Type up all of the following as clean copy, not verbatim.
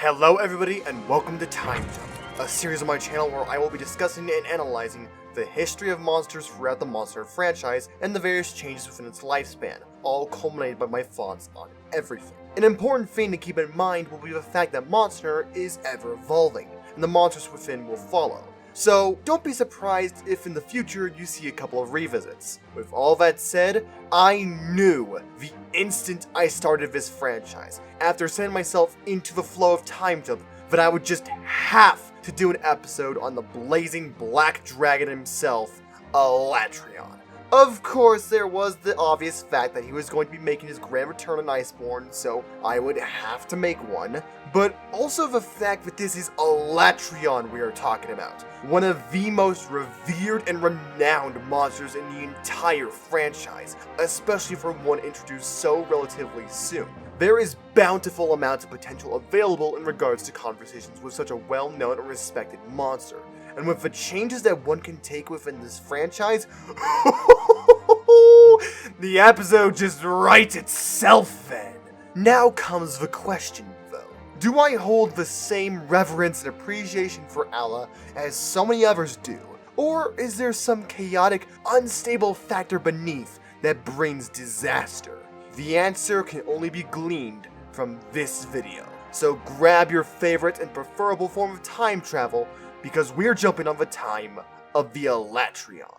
Hello everybody and welcome to Time Jump, a series on my channel where I will be discussing and analyzing the history of monsters throughout the Monster franchise and the various changes within its lifespan, all culminated by my thoughts on everything. An important thing to keep in mind will be the fact that Monster is ever evolving, and the monsters within will follow. So don't be surprised if in the future you see a couple of revisits. With all that said, I knew the instant I started this franchise, after sending myself into the flow of Time Jump, that I would just have to do an episode on the blazing black dragon himself, Alatreon. Of course, there was the obvious fact that he was going to be making his grand return in Iceborne, so I would have to make one, but also the fact that this is Alatreon we are talking about, one of the most revered and renowned monsters in the entire franchise, especially for one introduced so relatively soon. There is bountiful amounts of potential available in regards to conversations with such a well-known and respected monster. And with the changes that one can take within this franchise, the episode just writes itself then. Now comes the question though. Do I hold the same reverence and appreciation for Allah as so many others do? Or is there some chaotic, unstable factor beneath that brings disaster? The answer can only be gleaned from this video. So grab your favorite and preferable form of time travel, because we're jumping on the time of the Alatreon.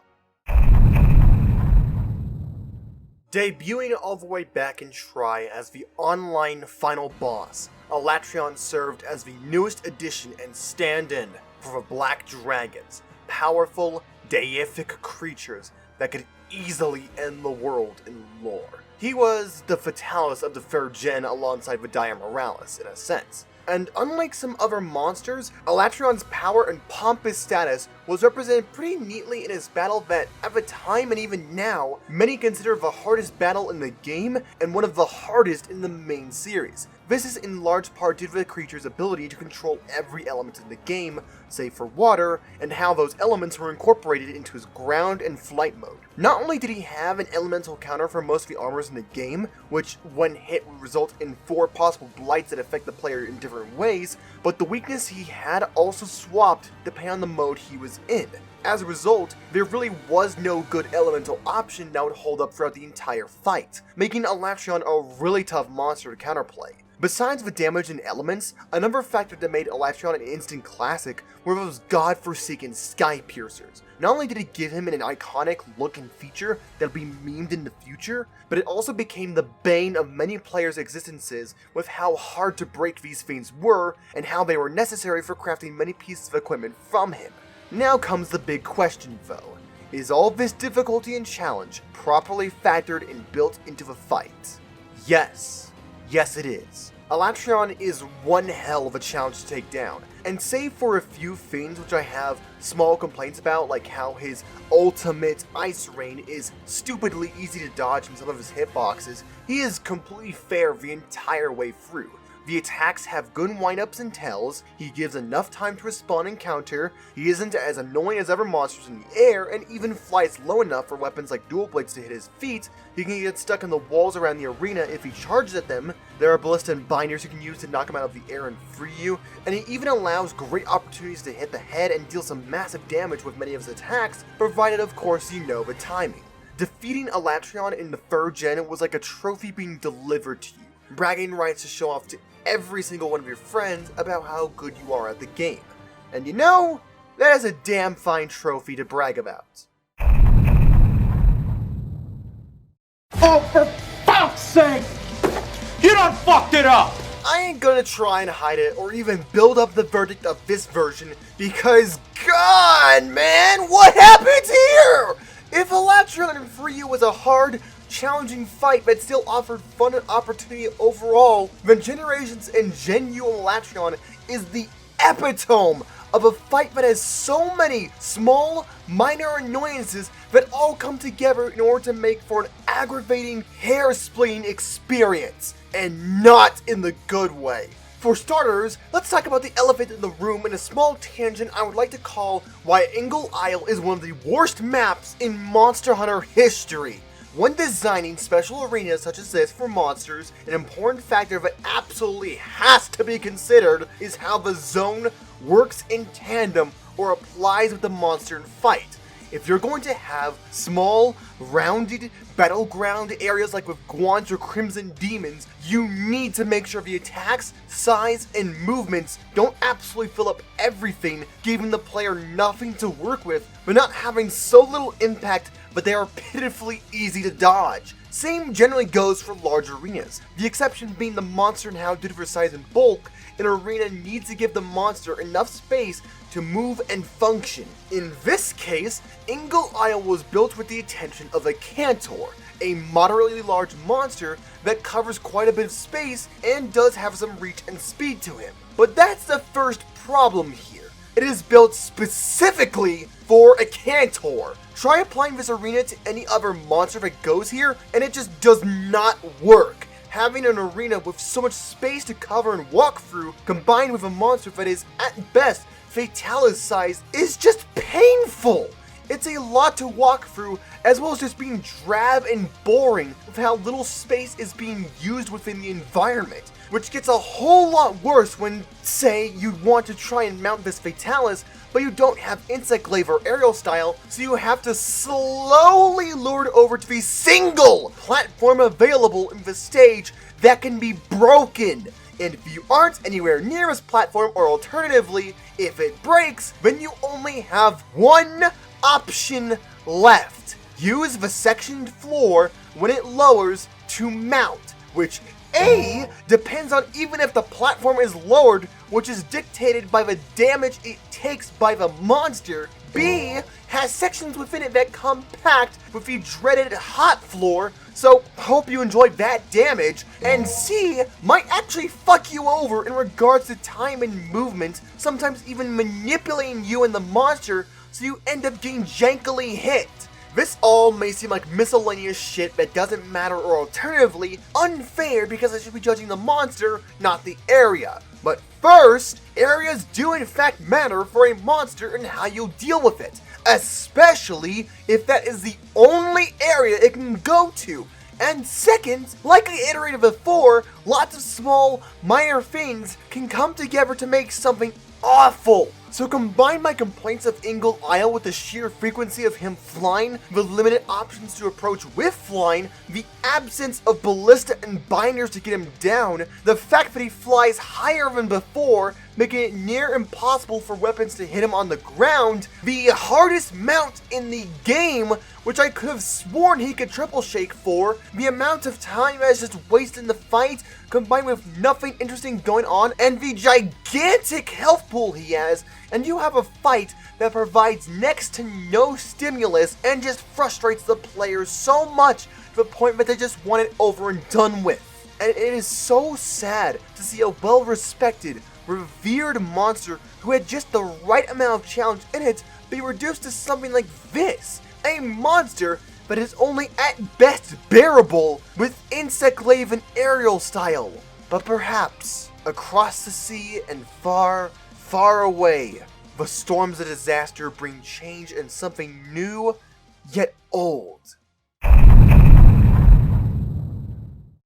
Debuting all the way back in Try as the online final boss, Alatreon served as the newest addition and stand-in for the Black Dragons, powerful, deific creatures that could easily end the world in lore. He was the Fatalis of the 3rd gen alongside Vidaya Morales, in a sense. And unlike some other monsters, Alatreon's power and pompous status was represented pretty neatly in his battle that, at the time and even now, many consider the hardest battle in the game and one of the hardest in the main series. This is in large part due to the creature's ability to control every element in the game, save for water, and how those elements were incorporated into his ground and flight mode. Not only did he have an elemental counter for most of the armors in the game, which when hit would result in 4 possible blights that affect the player in different ways, but the weakness he had also swapped depending on the mode he was in. As a result, there really was no good elemental option that would hold up throughout the entire fight, making Alatreon a really tough monster to counterplay. Besides the damage and elements, another factor that made Alatreon an instant classic were those god-forsaken sky piercers. Not only did it give him an iconic look and feature that'll be memed in the future, but it also became the bane of many players' existences with how hard to break these things were and how they were necessary for crafting many pieces of equipment from him. Now comes the big question though. Is all this difficulty and challenge properly factored and built into the fight? Yes. Yes it is. Alatreon is one hell of a challenge to take down, and save for a few things which I have small complaints about, like how his ultimate Ice Rain is stupidly easy to dodge in some of his hitboxes, he is completely fair the entire way through. The attacks have good windups and tells, he gives enough time to respond and counter, he isn't as annoying as other monsters in the air, and even flies low enough for weapons like dual blades to hit his feet. He can get stuck in the walls around the arena if he charges at them, there are ballista and binders you can use to knock him out of the air and free you, and he even allows great opportunities to hit the head and deal some massive damage with many of his attacks, provided of course you know the timing. Defeating Alatreon in the 3rd gen was like a trophy being delivered to you, bragging rights to show off to every single one of your friends about how good you are at the game. And you know, that is a damn fine trophy to brag about. Oh, for fuck's sake! You done fucked it up! I ain't gonna try and hide it or even build up the verdict of this version because, God, man, what happened here? If Alatreon for you was a hard, challenging fight that still offered fun and opportunity overall, then Generations and Gen U Alatreon is the epitome of a fight that has so many small, minor annoyances that all come together in order to make for an aggravating, hair-splitting experience, and not in the good way. For starters, let's talk about the elephant in the room in a small tangent I would like to call why Ingle Isle is one of the worst maps in Monster Hunter history. When designing special arenas such as this for monsters, an important factor that absolutely has to be considered is how the zone works in tandem or applies with the monster in fight. If you're going to have small, rounded battleground areas like with Guans or Crimson Demons, you need to make sure the attacks, size, and movements don't absolutely fill up everything, giving the player nothing to work with, but not having so little impact but they are pitifully easy to dodge. Same generally goes for large arenas, the exception being the monster and how due to their size and bulk, an arena needs to give the monster enough space to move and function. In this case, Ingle Isle was built with the attention of a Cantor, a moderately large monster that covers quite a bit of space and does have some reach and speed to him. But that's the first problem here. It is built specifically for a Cantor. Try applying this arena to any other monster that goes here, and it just does not work. Having an arena with so much space to cover and walk through, combined with a monster that is, at best, Fatalis size, is just painful. It's a lot to walk through, as well as just being drab and boring with how little space is being used within the environment, which gets a whole lot worse when, say, you want to try and mount this Fatalis, but you don't have Insect Glaive or Aerial Style, so you have to slowly lure it over to the single platform available in the stage that can be broken. And if you aren't anywhere near this platform, or alternatively, if it breaks, then you only have one option left. Use the sectioned floor when it lowers to mount, which A, depends on even if the platform is lowered, which is dictated by the damage it takes by the monster. B, has sections within it that compact with the dreaded hot floor, so hope you enjoyed that damage. And C, might actually fuck you over in regards to time and movement, sometimes even manipulating you and the monster so you end up getting jankily hit. This all may seem like miscellaneous shit that doesn't matter, or alternatively, unfair because I should be judging the monster, not the area. But first, areas do in fact matter for a monster and how you deal with it, especially if that is the only area it can go to. And second, like I iterated before, lots of small, minor things can come together to make something awful. So combine my complaints of Ingle Isle with the sheer frequency of him flying, the limited options to approach with flying, the absence of ballista and binders to get him down, the fact that he flies higher than before, making it near impossible for weapons to hit him on the ground, the hardest mount in the game, which I could have sworn he could triple shake for, the amount of time that is just wasted in the fight, combined with nothing interesting going on, and the gigantic health pool he has, and you have a fight that provides next to no stimulus and just frustrates the players so much to the point that they just want it over and done with. And it is so sad to see a well-respected, revered monster who had just the right amount of challenge in it be reduced to something like this. A monster that is only at best bearable with Insect Glaive and Aerial Style. But perhaps, across the sea and far, far away, the storms of disaster bring change and something new, yet old.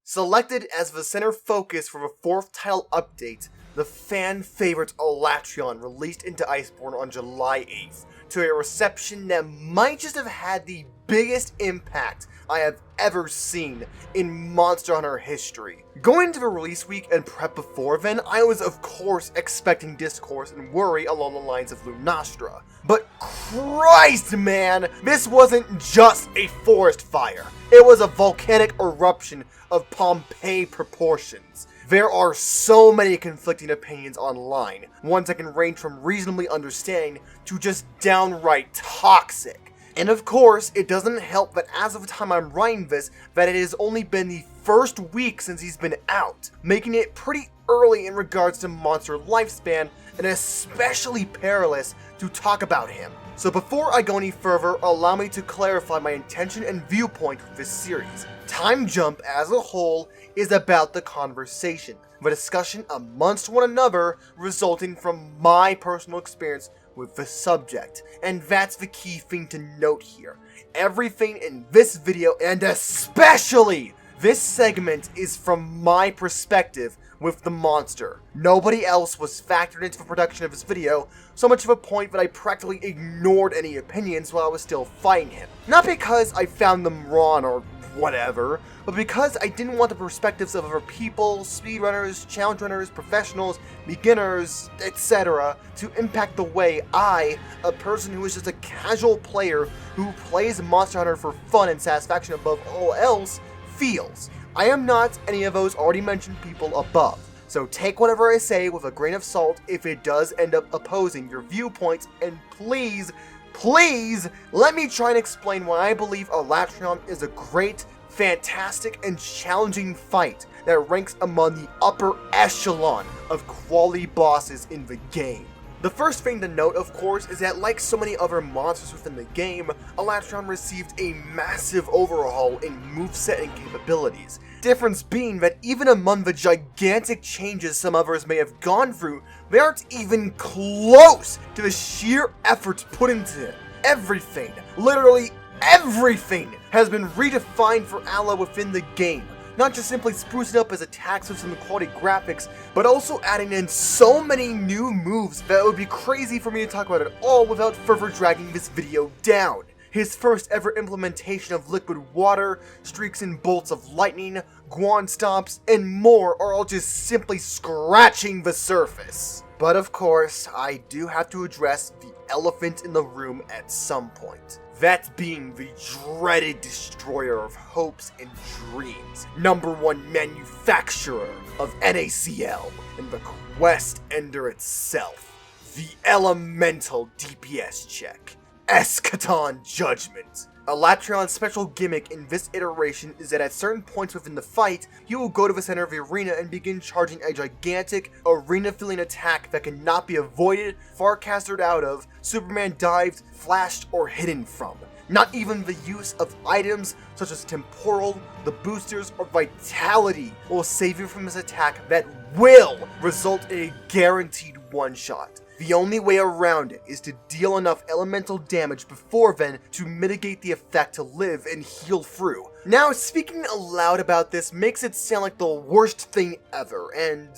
Selected as the center focus for the 4th title update, the fan favorite Alatreon released into Iceborne on July 8th, to a reception that might just have had the biggest impact I have ever seen in Monster Hunter history. Going into the release week and prep before then, I was of course expecting discourse and worry along the lines of Lunastra. But Christ man, this wasn't just a forest fire. It was a volcanic eruption of Pompeii proportions. There are so many conflicting opinions online, ones that can range from reasonably understanding to just downright toxic. And of course, it doesn't help that as of the time I'm writing this, that it has only been the first week since he's been out, making it pretty early in regards to monster lifespan, and especially perilous to talk about him. So before I go any further, allow me to clarify my intention and viewpoint with this series. Time Jump as a whole is about the conversation, the discussion amongst one another resulting from my personal experience with the subject, and that's the key thing to note here. Everything in this video, and especially this segment, is from my perspective with the monster. Nobody else was factored into the production of this video, so much of a point that I practically ignored any opinions while I was still fighting him. Not because I found them wrong or whatever, but because I didn't want the perspectives of other people, speedrunners, challenge runners, professionals, beginners, etc. to impact the way I, a person who is just a casual player who plays Monster Hunter for fun and satisfaction above all else, feels. I am not any of those already mentioned people above, so take whatever I say with a grain of salt if it does end up opposing your viewpoints, and please, please, let me try and explain why I believe Alatreon is a great, fantastic, and challenging fight that ranks among the upper echelon of quality bosses in the game. The first thing to note, of course, is that like so many other monsters within the game, Alatreon received a massive overhaul in moveset and capabilities. Difference being that even among the gigantic changes some others may have gone through, they aren't even close to the sheer effort put into it. Everything, literally everything, has been redefined for Ala within the game. Not just simply sprucing up his attacks with some quality graphics, but also adding in so many new moves that it would be crazy for me to talk about it all without further dragging this video down. His first ever implementation of liquid water, streaks and bolts of lightning, Guan stomps, and more are all just simply scratching the surface. But of course, I do have to address the elephant in the room at some point. That being the dreaded destroyer of hopes and dreams, #1 manufacturer of NaCl, and the quest ender itself, the elemental DPS check, Eschaton Judgment. Alatreon's special gimmick in this iteration is that at certain points within the fight, you will go to the center of the arena and begin charging a gigantic, arena-filling attack that cannot be avoided, farcasted out of, Superman dived, flashed, or hidden from. Not even the use of items such as temporal, the boosters, or vitality will save you from this attack that will result in a guaranteed one-shot. The only way around it is to deal enough elemental damage before then to mitigate the effect to live and heal through. Now, speaking aloud about this makes it sound like the worst thing ever, and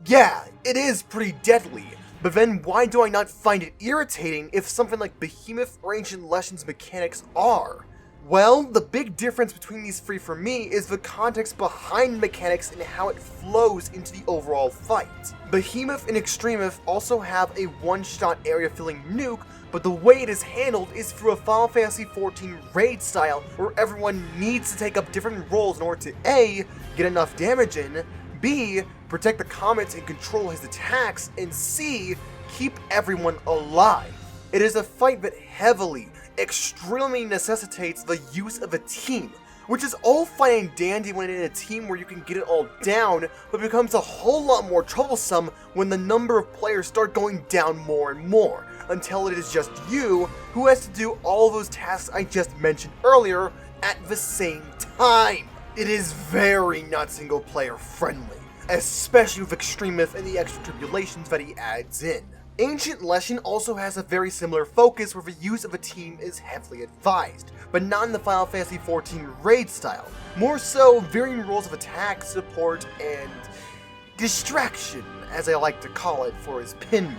yeah, it is pretty deadly. But then why do I not find it irritating if something like Behemoth or Ancient Legends mechanics are? Well, the big difference between these three for me is the context behind the mechanics and how it flows into the overall fight. Behemoth and Extremoth also have a one-shot area-filling nuke, but the way it is handled is through a Final Fantasy XIV raid style where everyone needs to take up different roles in order to A, get enough damage in, B, protect the comets and control his attacks, and C, keep everyone alive. It is a fight that heavily, extremely necessitates the use of a team, which is all fine and dandy when in a team where you can get it all down, but becomes a whole lot more troublesome when the number of players start going down more and more, until it is just you who has to do all those tasks I just mentioned earlier at the same time. It is very not single player friendly, especially with Extremoth and the extra tribulations that he adds in. Ancient Legend also has a very similar focus where the use of a team is heavily advised, but not in the Final Fantasy XIV raid style, more so varying roles of attack, support, and distraction, as I like to call it for his pin move.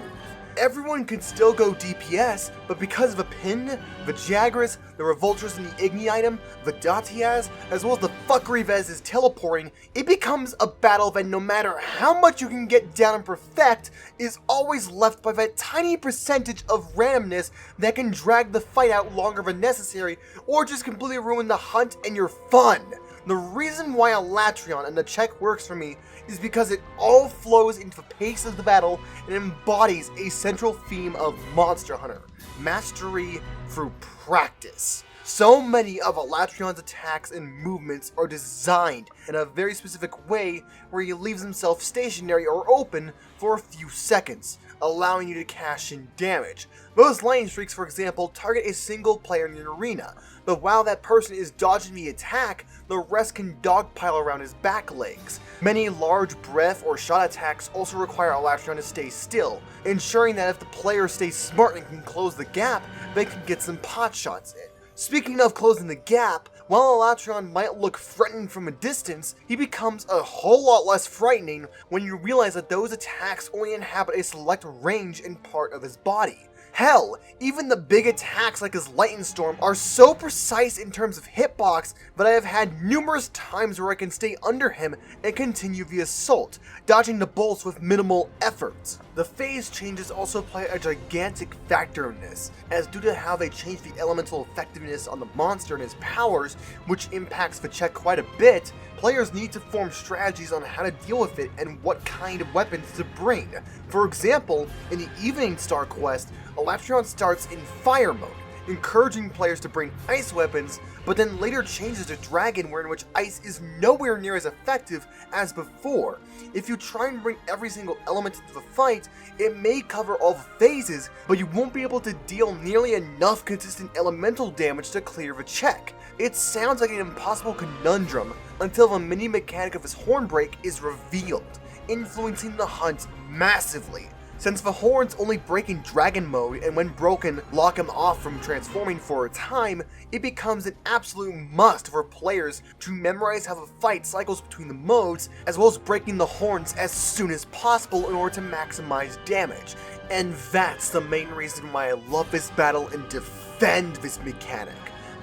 Everyone can still go DPS, but because of a pin, the Jagras, the Revolters and the Igni item, the dots he has, as well as the fuckery that is his teleporting, it becomes a battle that no matter how much you can get down and perfect, is always left by that tiny percentage of randomness that can drag the fight out longer than necessary, or just completely ruin the hunt and your fun. The reason why Alatreon and the check works for me is because it all flows into the pace of the battle and embodies a central theme of Monster Hunter: mastery through practice. So many of Alatreon's attacks and movements are designed in a very specific way where he leaves himself stationary or open for a few seconds, allowing you to cash in damage. Those lightning streaks, for example, target a single player in the arena, but while that person is dodging the attack, the rest can dogpile around his back legs. Many large breath or shot attacks also require Alatreon to stay still, ensuring that if the player stays smart and can close the gap, they can get some pot shots in. Speaking of closing the gap, while Alatreon might look threatening from a distance, he becomes a whole lot less frightening when you realize that those attacks only inhabit a select range and part of his body. Hell, even the big attacks like his Lightning Storm are so precise in terms of hitbox that I have had numerous times where I can stay under him and continue the assault, dodging the bolts with minimal effort. The phase changes also play a gigantic factor in this, as due to how they change the elemental effectiveness on the monster and his powers, which impacts the check quite a bit, players need to form strategies on how to deal with it and what kind of weapons to bring. For example, in the Evening Star quest, Alatreon starts in fire mode, encouraging players to bring ice weapons, but then later changes to dragon, wherein which ice is nowhere near as effective as before. If you try and bring every single element into the fight, it may cover all the phases, but you won't be able to deal nearly enough consistent elemental damage to clear the check. It sounds like an impossible conundrum until the mini mechanic of his Hornbreak is revealed, influencing the hunt massively. Since the horns only break in dragon mode and when broken lock him off from transforming for a time, it becomes an absolute must for players to memorize how the fight cycles between the modes, as well as breaking the horns as soon as possible in order to maximize damage. And that's the main reason why I love this battle and defend this mechanic.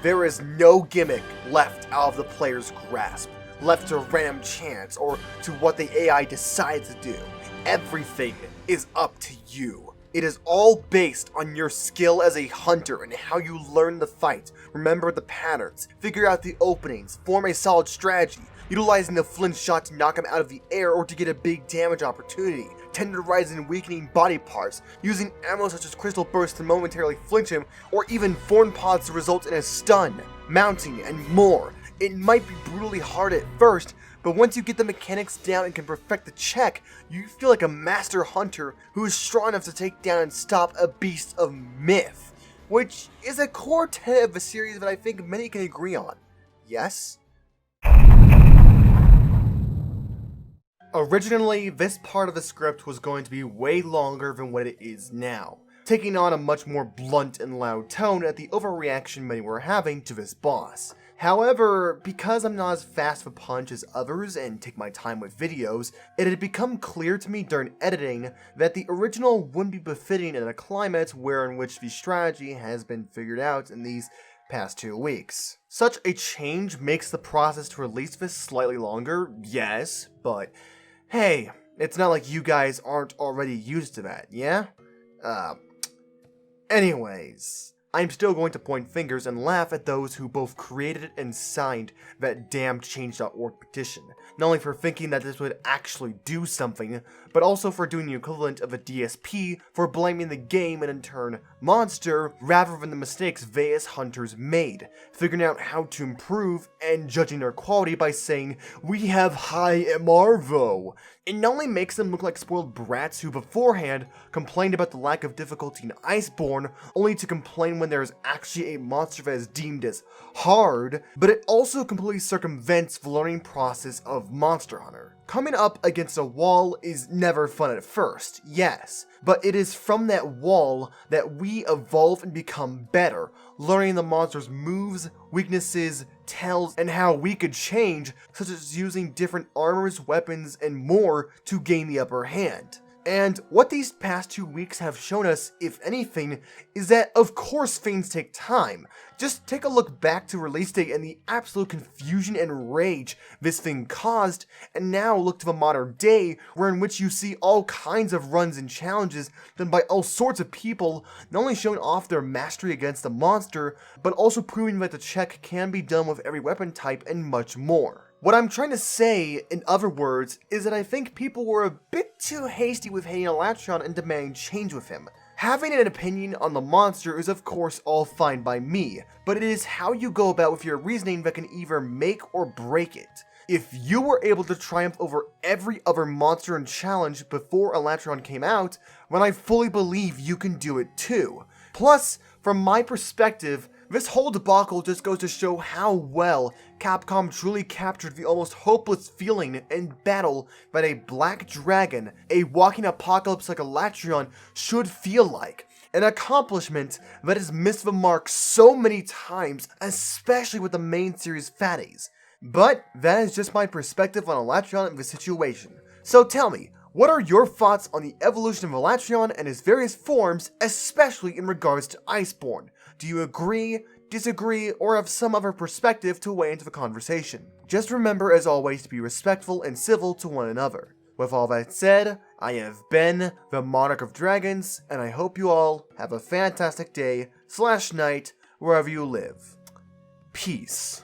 There is no gimmick left out of the player's grasp, left to random chance or to what the AI decides to do. Everything is up to you. It is all based on your skill as a hunter and how you learn the fight, remember the patterns, figure out the openings, form a solid strategy, utilizing the flint shot to knock him out of the air or to get a big damage opportunity, tenderizing and weakening body parts, using ammo such as crystal burst to momentarily flinch him, or even thorn pods to result in a stun, mounting, and more. It might be brutally hard at first, but once you get the mechanics down and can perfect the check, you feel like a master hunter who is strong enough to take down and stop a beast of myth, which is a core tenet of the series that I think many can agree on. Yes? Originally, this part of the script was going to be way longer than what it is now, taking on a much more blunt and loud tone at the overreaction many were having to this boss. However, because I'm not as fast of a punch as others and take my time with videos, it had become clear to me during editing that the original wouldn't be befitting in a climate where in which the strategy has been figured out in these past 2 weeks. Such a change makes the process to release this slightly longer, yes, but hey, it's not like you guys aren't already used to that, yeah? Anyways, I'm still going to point fingers and laugh at those who both created and signed that damned Change.org petition, not only for thinking that this would actually do something, but also for doing the equivalent of a DSP for blaming the game and in turn Monster, rather than the mistakes they as hunters made, figuring out how to improve and judging their quality by saying, "We have high MR though." It not only makes them look like spoiled brats who beforehand complained about the lack of difficulty in Iceborne, only to complain when there is actually a monster that is deemed as hard, but it also completely circumvents the learning process of Monster Hunter. Coming up against a wall is never fun at first, yes, but it is from that wall that we evolve and become better, learning the monster's moves, weaknesses, tells, and how we could change, such as using different armors, weapons, and more to gain the upper hand. And what these past 2 weeks have shown us, if anything, is that of course things take time. Just take a look back to release date and the absolute confusion and rage this thing caused, and now look to the modern day, where in which you see all kinds of runs and challenges done by all sorts of people, not only showing off their mastery against the monster, but also proving that the check can be done with every weapon type and much more. What I'm trying to say, in other words, is that I think people were a bit too hasty with hating Alatreon and demanding change with him. Having an opinion on the monster is of course all fine by me, but it is how you go about with your reasoning that can either make or break it. If you were able to triumph over every other monster and challenge before Alatreon came out, then I fully believe you can do it too. Plus, from my perspective, this whole debacle just goes to show how well Capcom truly captured the almost hopeless feeling and battle that a black dragon, a walking apocalypse like Alatreon, should feel like, an accomplishment that has missed the mark so many times, especially with the main series fatties. But that is just my perspective on Alatreon and the situation. So tell me, what are your thoughts on the evolution of Alatreon and his various forms, especially in regards to Iceborne? Do you agree, disagree, or have some other perspective to weigh into the conversation? Just remember, as always, to be respectful and civil to one another. With all that said, I have been the Monarch of Dragons, and I hope you all have a fantastic day / night wherever you live. Peace.